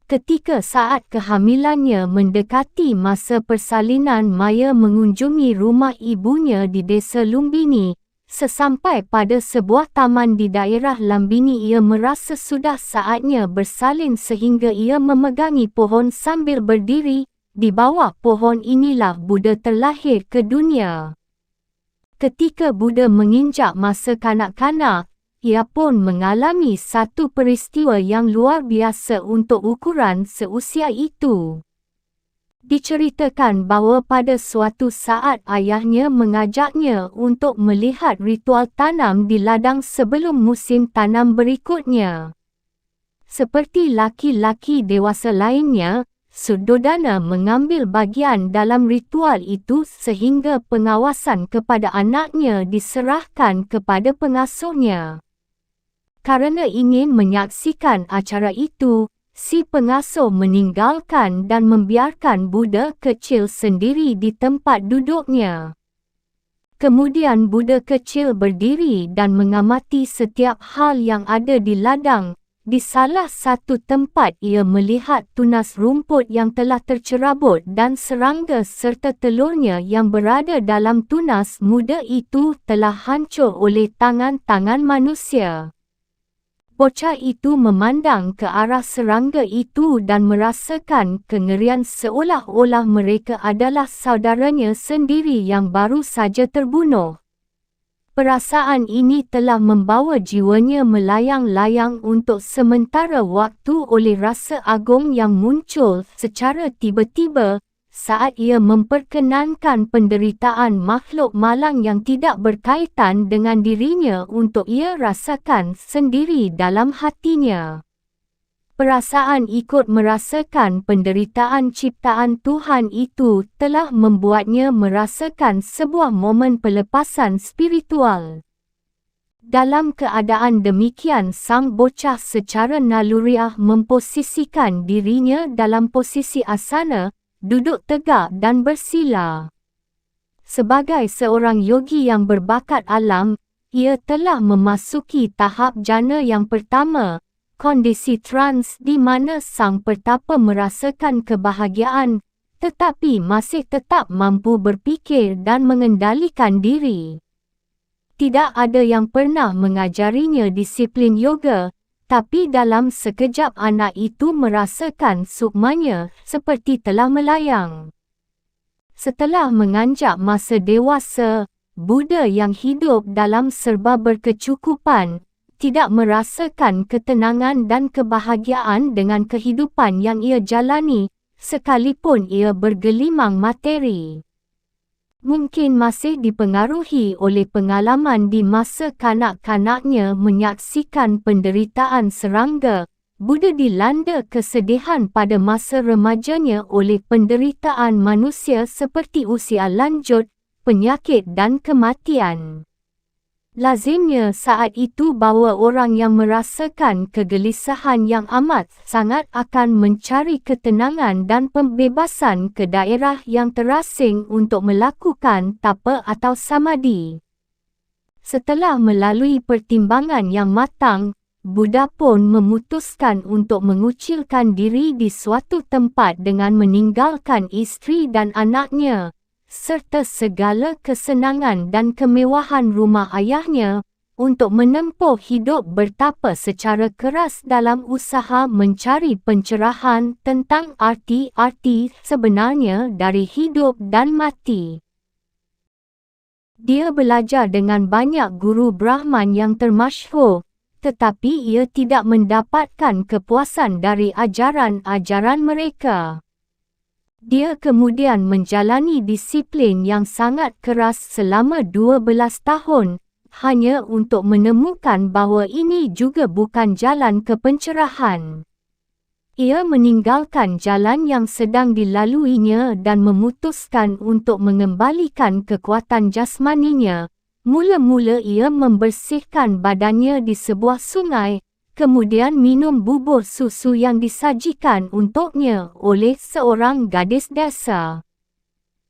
Ketika saat kehamilannya mendekati masa persalinan, Maya mengunjungi rumah ibunya di Desa Lumbini. Sesampai pada sebuah taman di daerah Lumbini, ia merasa sudah saatnya bersalin sehingga ia memegangi pohon sambil berdiri. Di bawah pohon inilah Buddha terlahir ke dunia. Ketika Buddha menginjak masa kanak-kanak, ia pun mengalami satu peristiwa yang luar biasa untuk ukuran seusia itu. Diceritakan bahawa pada suatu saat ayahnya mengajaknya untuk melihat ritual tanam di ladang sebelum musim tanam berikutnya. Seperti laki-laki dewasa lainnya, Suddhodana mengambil bagian dalam ritual itu sehingga pengawasan kepada anaknya diserahkan kepada pengasuhnya. Karena ingin menyaksikan acara itu, si pengasuh meninggalkan dan membiarkan Buddha kecil sendiri di tempat duduknya. Kemudian Buddha kecil berdiri dan mengamati setiap hal yang ada di ladang. Di salah satu tempat ia melihat tunas rumput yang telah tercerabut dan serangga serta telurnya yang berada dalam tunas muda itu telah hancur oleh tangan-tangan manusia. Bocah itu memandang ke arah serangga itu dan merasakan kengerian seolah-olah mereka adalah saudaranya sendiri yang baru saja terbunuh. Perasaan ini telah membawa jiwanya melayang-layang untuk sementara waktu oleh rasa agung yang muncul secara tiba-tiba saat ia memperkenankan penderitaan makhluk malang yang tidak berkaitan dengan dirinya untuk ia rasakan sendiri dalam hatinya. Perasaan ikut merasakan penderitaan ciptaan Tuhan itu telah membuatnya merasakan sebuah momen pelepasan spiritual. Dalam keadaan demikian, sang bocah secara naluriah memposisikan dirinya dalam posisi asana, duduk tegak dan bersila. Sebagai seorang yogi yang berbakat alam, ia telah memasuki tahap jana yang pertama, kondisi trans di mana sang pertapa merasakan kebahagiaan, tetapi masih tetap mampu berfikir dan mengendalikan diri. Tidak ada yang pernah mengajarinya disiplin yoga, tapi dalam sekejap anak itu merasakan sukmanya seperti telah melayang. Setelah menganjak masa dewasa, Buddha yang hidup dalam serba berkecukupan, tidak merasakan ketenangan dan kebahagiaan dengan kehidupan yang ia jalani, sekalipun ia bergelimang materi. Mungkin masih dipengaruhi oleh pengalaman di masa kanak-kanaknya menyaksikan penderitaan serangga, Buddha dilanda kesedihan pada masa remajanya oleh penderitaan manusia seperti usia lanjut, penyakit dan kematian. Lazimnya saat itu bahawa orang yang merasakan kegelisahan yang amat sangat akan mencari ketenangan dan pembebasan ke daerah yang terasing untuk melakukan tapa atau samadhi. Setelah melalui pertimbangan yang matang, Buddha pun memutuskan untuk mengucilkan diri di suatu tempat dengan meninggalkan isteri dan anaknya, serta segala kesenangan dan kemewahan rumah ayahnya, untuk menempuh hidup bertapa secara keras dalam usaha mencari pencerahan tentang arti-arti sebenarnya dari hidup dan mati. Dia belajar dengan banyak guru Brahman yang termasyhur, tetapi ia tidak mendapatkan kepuasan dari ajaran-ajaran mereka. Dia kemudian menjalani disiplin yang sangat keras selama 12 tahun, hanya untuk menemukan bahawa ini juga bukan jalan ke pencerahan. Ia meninggalkan jalan yang sedang dilaluinya dan memutuskan untuk mengembalikan kekuatan jasmaninya. Mula-mula ia membersihkan badannya di sebuah sungai, kemudian minum bubur susu yang disajikan untuknya oleh seorang gadis desa.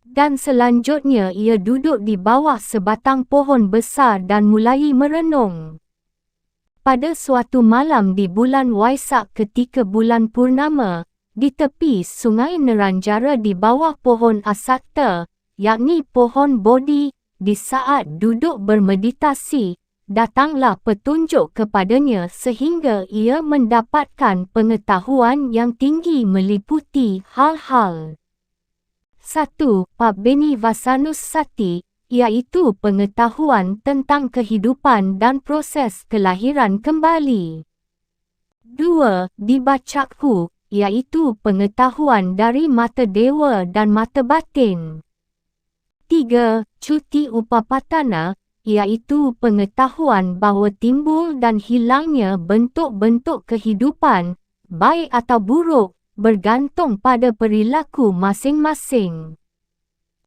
Dan selanjutnya ia duduk di bawah sebatang pohon besar dan mulai merenung. Pada suatu malam di bulan Waisak ketika bulan purnama, di tepi sungai Neranjara di bawah pohon asakta, yakni pohon Bodhi, di saat duduk bermeditasi, datanglah petunjuk kepadanya sehingga ia mendapatkan pengetahuan yang tinggi meliputi hal-hal. 1. Pabbeni Vasanusati, iaitu pengetahuan tentang kehidupan dan proses kelahiran kembali. 2. Dibacakhu, iaitu pengetahuan dari mata dewa dan mata batin. 3. Cuti Upapatana, iaitu pengetahuan bahawa timbul dan hilangnya bentuk-bentuk kehidupan, baik atau buruk, bergantung pada perilaku masing-masing.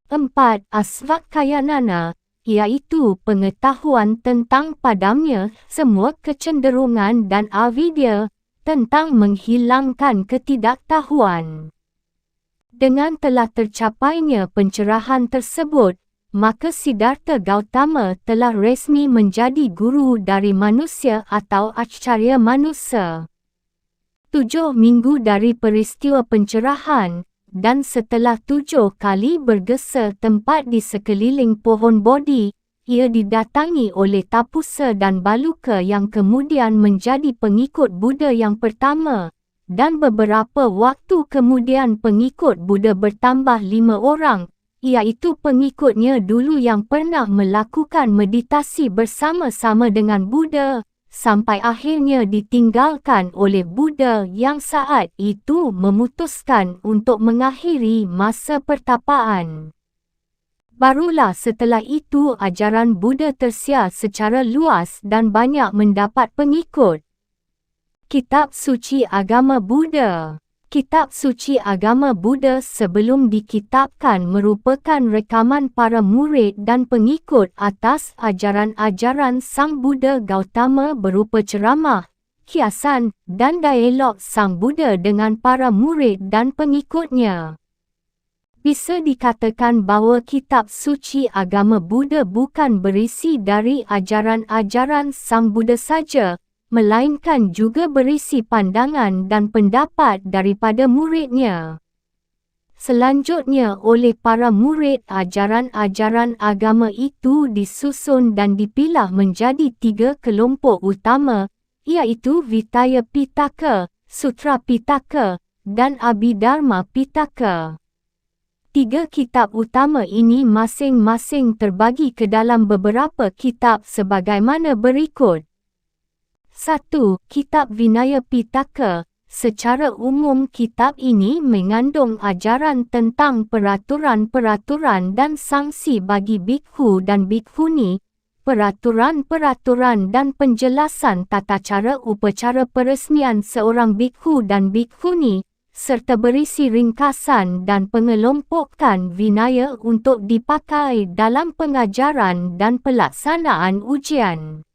4. Asvakayanana, iaitu pengetahuan tentang padamnya semua kecenderungan dan avidya, tentang menghilangkan ketidaktahuan. Dengan telah tercapainya pencerahan tersebut, maka Siddhartha Gautama telah resmi menjadi guru dari manusia atau Acharya manusia. 7 minggu dari peristiwa pencerahan, dan setelah 7 kali bergesa tempat di sekeliling pohon Bodhi, ia didatangi oleh Tapusa dan Baluka yang kemudian menjadi pengikut Buddha yang pertama, dan beberapa waktu kemudian pengikut Buddha bertambah 5 orang, iaitu pengikutnya dulu yang pernah melakukan meditasi bersama-sama dengan Buddha, sampai akhirnya ditinggalkan oleh Buddha yang saat itu memutuskan untuk mengakhiri masa pertapaan. Barulah setelah itu ajaran Buddha tersiar secara luas dan banyak mendapat pengikut. Kitab Suci Agama Buddha. Kitab Suci Agama Buddha sebelum dikitabkan merupakan rekaman para murid dan pengikut atas ajaran-ajaran Sang Buddha Gautama berupa ceramah, kiasan, dan dialog Sang Buddha dengan para murid dan pengikutnya. Bisa dikatakan bahawa Kitab Suci Agama Buddha bukan berisi dari ajaran-ajaran Sang Buddha saja, melainkan juga berisi pandangan dan pendapat daripada muridnya. Selanjutnya oleh para murid ajaran-ajaran agama itu disusun dan dipilah menjadi 3 kelompok utama, iaitu Vitaya Pitaka, Sutra Pitaka, dan Abhidharma Pitaka. 3 kitab utama ini masing-masing terbagi ke dalam beberapa kitab sebagaimana berikut. 1. Kitab Vinaya Pitaka. Secara umum kitab ini mengandung ajaran tentang peraturan-peraturan dan sanksi bagi bikhu dan bikhuni, peraturan-peraturan dan penjelasan tata cara upacara peresmian seorang bikhu dan bikhuni, serta berisi ringkasan dan pengelompokan vinaya untuk dipakai dalam pengajaran dan pelaksanaan ujian.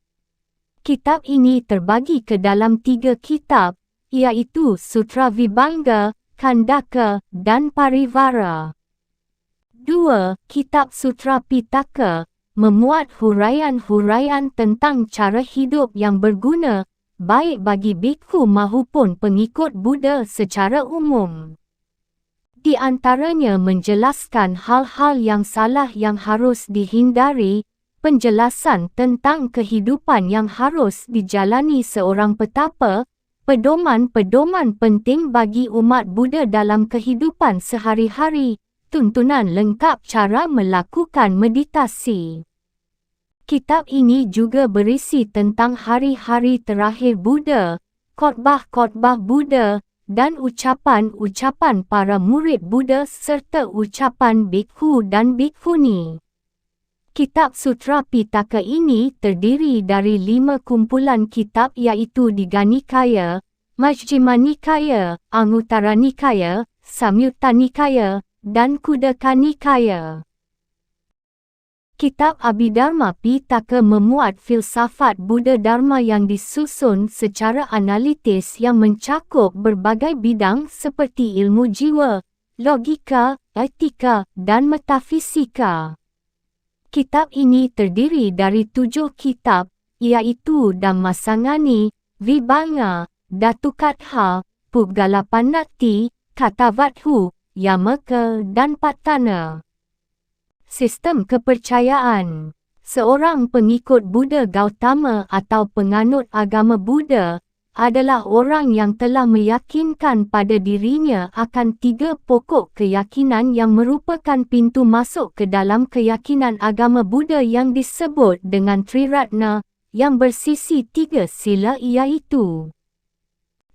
Kitab ini terbagi ke dalam 3 kitab, iaitu Sutra Vibhanga, Khandaka, dan Parivara. 2. Kitab Sutra Pitaka memuat huraian-huraian tentang cara hidup yang berguna, baik bagi bikhu maupun pengikut Buddha secara umum. Di antaranya menjelaskan hal-hal yang salah yang harus dihindari, penjelasan tentang kehidupan yang harus dijalani seorang petapa, pedoman-pedoman penting bagi umat Buddha dalam kehidupan sehari-hari, tuntunan lengkap cara melakukan meditasi. Kitab ini juga berisi tentang hari-hari terakhir Buddha, khotbah-khotbah Buddha, dan ucapan-ucapan para murid Buddha serta ucapan bikhu dan bikhuni. Kitab Sutra Pitaka ini terdiri dari 5 kumpulan kitab iaitu Digha Nikaya, Majjhima Nikaya, Anguttara Nikaya, Samyutta Nikaya, dan Khuddaka Nikaya. Kitab Abhidharma Pitaka memuat filsafat Buddha Dharma yang disusun secara analitis yang mencakup berbagai bidang seperti ilmu jiwa, logika, etika, dan metafisika. Kitab ini terdiri dari 7 kitab, iaitu Dhammasangani, Vibhanga, Datukatha, Puggalapannatti, Katavathu, Yamaka dan Patthana. Sistem kepercayaan. Seorang pengikut Buddha Gautama atau penganut agama Buddha adalah orang yang telah meyakinkan pada dirinya akan 3 pokok keyakinan yang merupakan pintu masuk ke dalam keyakinan agama Buddha yang disebut dengan Triratna, yang bersisi 3 sila iaitu: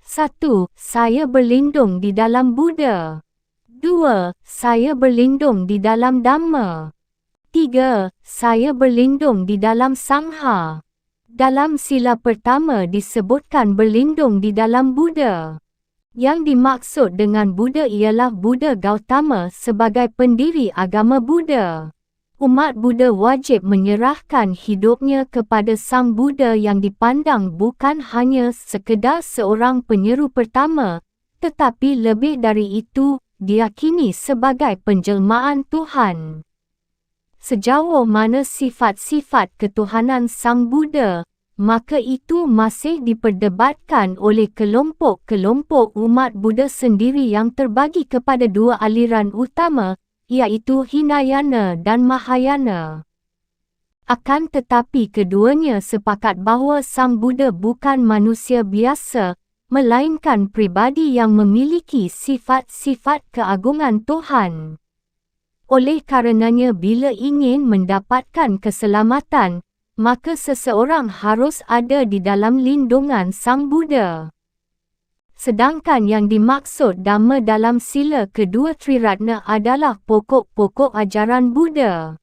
1. Saya berlindung di dalam Buddha. 2. Saya berlindung di dalam Dhamma. 3. Saya berlindung di dalam Sangha. Dalam sila pertama disebutkan berlindung di dalam Buddha. Yang dimaksud dengan Buddha ialah Buddha Gautama sebagai pendiri agama Buddha. Umat Buddha wajib menyerahkan hidupnya kepada Sang Buddha yang dipandang bukan hanya sekedar seorang penyeru pertama, tetapi lebih dari itu, diyakini sebagai penjelmaan Tuhan. Sejauh mana sifat-sifat ketuhanan Sang Buddha, maka itu masih diperdebatkan oleh kelompok-kelompok umat Buddha sendiri yang terbagi kepada 2 aliran utama, iaitu Hinayana dan Mahayana. Akan tetapi keduanya sepakat bahawa Sang Buddha bukan manusia biasa, melainkan pribadi yang memiliki sifat-sifat keagungan Tuhan. Oleh karenanya bila ingin mendapatkan keselamatan, maka seseorang harus ada di dalam lindungan Sang Buddha. Sedangkan yang dimaksud Dhamma dalam sila kedua Triratna adalah pokok-pokok ajaran Buddha.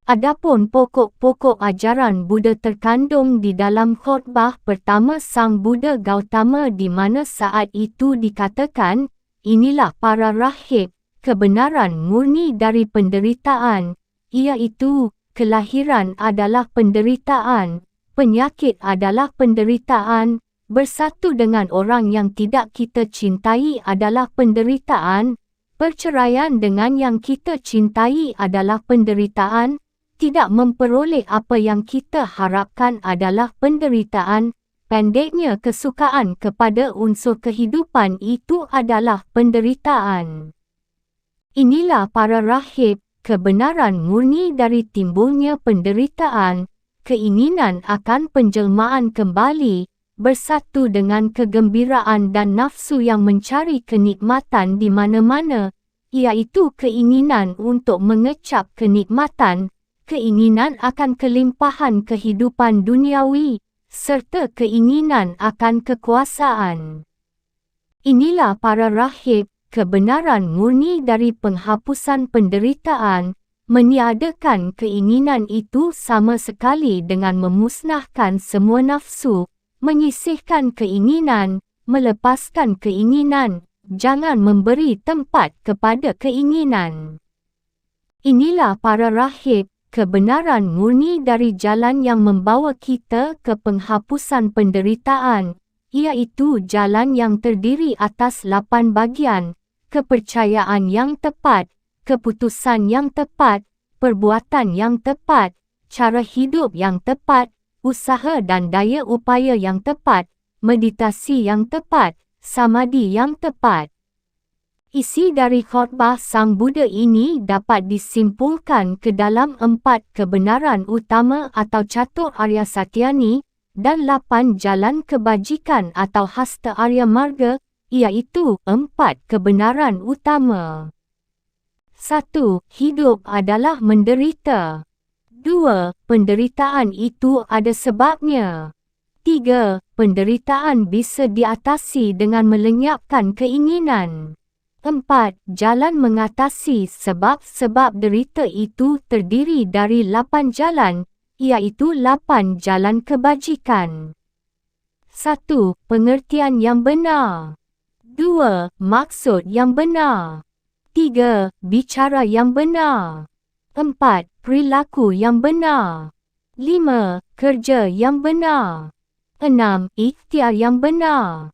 Adapun pokok-pokok ajaran Buddha terkandung di dalam khotbah pertama Sang Buddha Gautama di mana saat itu dikatakan, inilah para rahib, kebenaran murni dari penderitaan, iaitu, kelahiran adalah penderitaan, penyakit adalah penderitaan, bersatu dengan orang yang tidak kita cintai adalah penderitaan, perceraian dengan yang kita cintai adalah penderitaan, tidak memperoleh apa yang kita harapkan adalah penderitaan, pendeknya kesukaan kepada unsur kehidupan itu adalah penderitaan. Inilah para rahib, kebenaran murni dari timbulnya penderitaan, keinginan akan penjelmaan kembali, bersatu dengan kegembiraan dan nafsu yang mencari kenikmatan di mana-mana, iaitu keinginan untuk mengecap kenikmatan, keinginan akan kelimpahan kehidupan duniawi, serta keinginan akan kekuasaan. Inilah para rahib, kebenaran murni dari penghapusan penderitaan, meniadakan keinginan itu sama sekali dengan memusnahkan semua nafsu, menyisihkan keinginan, melepaskan keinginan, jangan memberi tempat kepada keinginan. Inilah para rahib, kebenaran murni dari jalan yang membawa kita ke penghapusan penderitaan, iaitu jalan yang terdiri atas 8 bagian, kepercayaan yang tepat, keputusan yang tepat, perbuatan yang tepat, cara hidup yang tepat, usaha dan daya upaya yang tepat, meditasi yang tepat, samadhi yang tepat. Isi dari khotbah Sang Buddha ini dapat disimpulkan ke dalam 4 kebenaran utama atau catur Arya Satyani, dan 8 jalan kebajikan atau hasta Arya Marga, iaitu 4 kebenaran utama. 1. Hidup adalah menderita. 2. Penderitaan itu ada sebabnya. 3. Penderitaan bisa diatasi dengan melenyapkan keinginan. 4. Jalan mengatasi sebab-sebab derita itu terdiri dari 8 jalan, iaitu 8 jalan kebajikan. 1. Pengertian yang benar. 2. Maksud yang benar. 3. Bicara yang benar. 4. Perilaku yang benar. 5. Kerja yang benar. 6. Ikhtiar yang benar.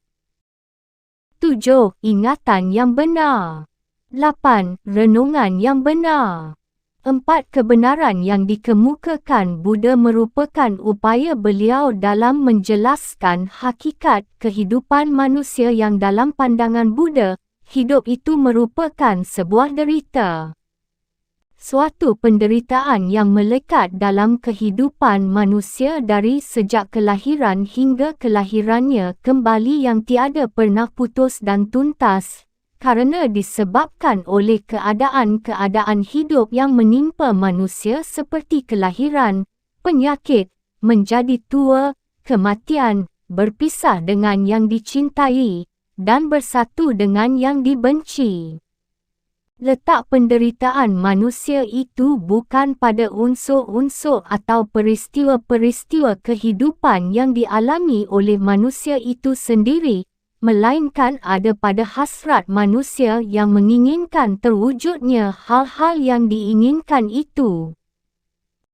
7. Ingatan yang benar. 8. Renungan yang benar. Empat kebenaran yang dikemukakan Buddha merupakan upaya beliau dalam menjelaskan hakikat kehidupan manusia yang dalam pandangan Buddha, hidup itu merupakan sebuah derita. Suatu penderitaan yang melekat dalam kehidupan manusia dari sejak kelahiran hingga kelahirannya kembali yang tiada pernah putus dan tuntas, karena disebabkan oleh keadaan-keadaan hidup yang menimpa manusia seperti kelahiran, penyakit, menjadi tua, kematian, berpisah dengan yang dicintai, dan bersatu dengan yang dibenci. Letak penderitaan manusia itu bukan pada unsur-unsur atau peristiwa-peristiwa kehidupan yang dialami oleh manusia itu sendiri, melainkan ada pada hasrat manusia yang menginginkan terwujudnya hal-hal yang diinginkan itu.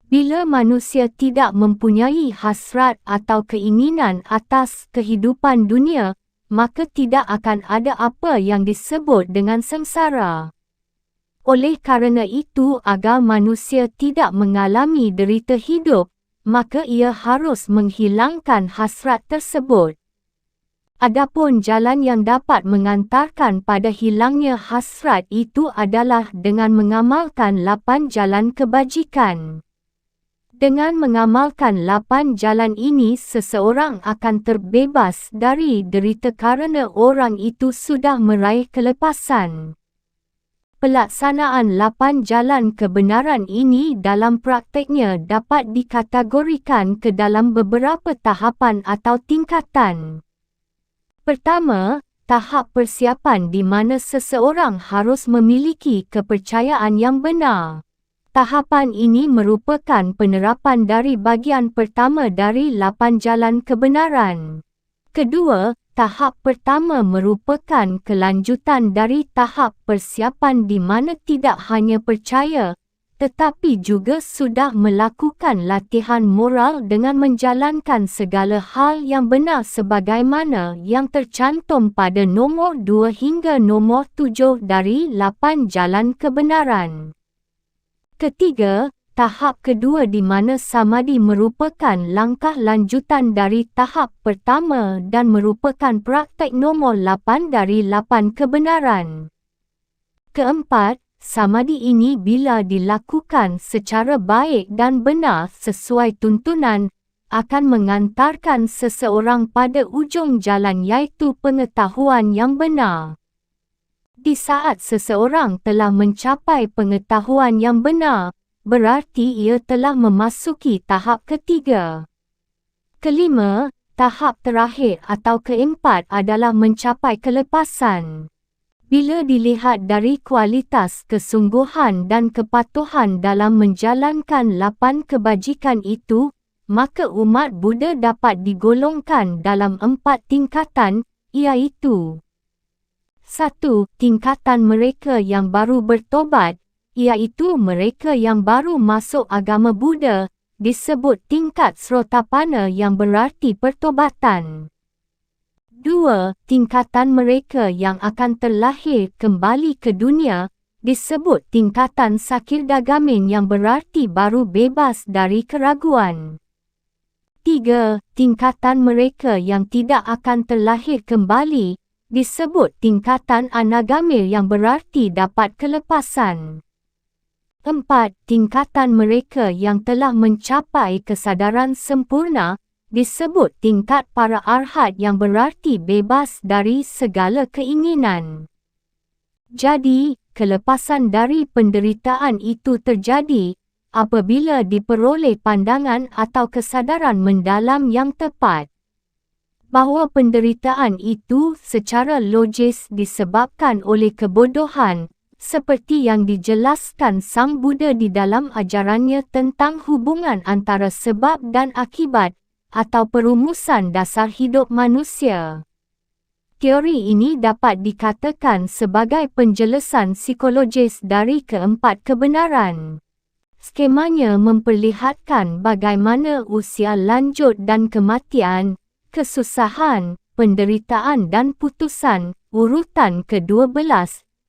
Bila manusia tidak mempunyai hasrat atau keinginan atas kehidupan dunia, maka tidak akan ada apa yang disebut dengan sengsara. Oleh kerana itu, agar manusia tidak mengalami derita hidup, maka ia harus menghilangkan hasrat tersebut. Adapun jalan yang dapat mengantarkan pada hilangnya hasrat itu adalah dengan mengamalkan 8 jalan kebajikan. Dengan mengamalkan 8 jalan ini, seseorang akan terbebas dari derita kerana orang itu sudah meraih kelepasan. Pelaksanaan 8 jalan kebenaran ini dalam praktiknya dapat dikategorikan ke dalam beberapa tahapan atau tingkatan. Pertama, tahap persiapan di mana seseorang harus memiliki kepercayaan yang benar. Tahapan ini merupakan penerapan dari bahagian pertama dari 8 jalan kebenaran. Kedua, tahap pertama merupakan kelanjutan dari tahap persiapan di mana tidak hanya percaya, tetapi juga sudah melakukan latihan moral dengan menjalankan segala hal yang benar sebagaimana yang tercantum pada nombor 2 hingga nombor 7 dari 8 jalan kebenaran. Ketiga, tahap kedua di mana samadhi merupakan langkah lanjutan dari tahap pertama dan merupakan praktik nombor 8 dari 8 kebenaran. Keempat, samadhi ini bila dilakukan secara baik dan benar sesuai tuntunan, akan mengantarkan seseorang pada ujung jalan iaitu pengetahuan yang benar. Di saat seseorang telah mencapai pengetahuan yang benar, berarti ia telah memasuki tahap ketiga. Kelima, tahap terakhir atau keempat adalah mencapai kelepasan. Bila dilihat dari kualitas kesungguhan dan kepatuhan dalam menjalankan 8 kebajikan itu, maka umat Buddha dapat digolongkan dalam 4 tingkatan, iaitu 1. Tingkatan mereka yang baru bertobat, iaitu mereka yang baru masuk agama Buddha, disebut tingkat Srotapana yang berarti pertobatan. 2. Tingkatan mereka yang akan terlahir kembali ke dunia, disebut tingkatan Sakiragamin yang berarti baru bebas dari keraguan. 3. Tingkatan mereka yang tidak akan terlahir kembali, disebut tingkatan Anagamir yang berarti dapat kelepasan. 4. Tingkatan mereka yang telah mencapai kesadaran sempurna, disebut tingkat para arhat yang berarti bebas dari segala keinginan. Jadi, kelepasan dari penderitaan itu terjadi apabila diperoleh pandangan atau kesadaran mendalam yang tepat bahawa penderitaan itu secara logis disebabkan oleh kebodohan, seperti yang dijelaskan Sang Buddha di dalam ajarannya tentang hubungan antara sebab dan akibat, atau perumusan dasar hidup manusia. Teori ini dapat dikatakan sebagai penjelasan psikologis dari keempat kebenaran. Skemanya memperlihatkan bagaimana usia lanjut dan kematian, kesusahan, penderitaan dan putusan, urutan ke-12,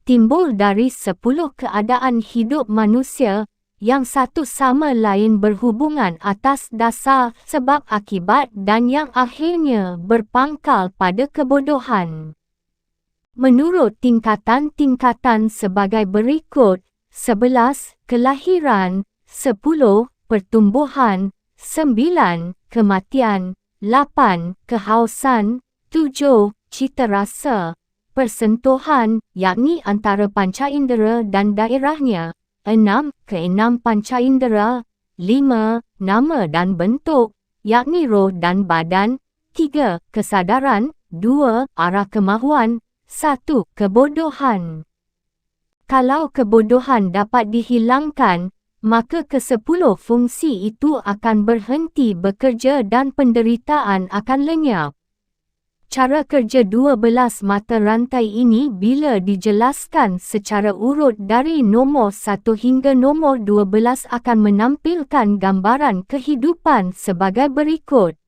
timbul dari 10 keadaan hidup manusia, yang satu sama lain berhubungan atas dasar sebab akibat dan yang akhirnya berpangkal pada kebodohan. Menurut tingkatan-tingkatan sebagai berikut: 11. Kelahiran, 10. Pertumbuhan, 9. Kematian, 8. Kehausan, 7. Cita rasa, persentuhan yakni antara panca indera dan daerahnya, 6. Keenam panca indera, 5. Nama dan bentuk yakni roh dan badan, 3. Kesadaran, 2. Arah kemahuan, 1. Kebodohan. Kalau kebodohan dapat dihilangkan, maka ke-10 fungsi itu akan berhenti bekerja dan penderitaan akan lenyap. Cara kerja 12 mata rantai ini bila dijelaskan secara urut dari nombor 1 hingga nombor 12 akan menampilkan gambaran kehidupan sebagai berikut.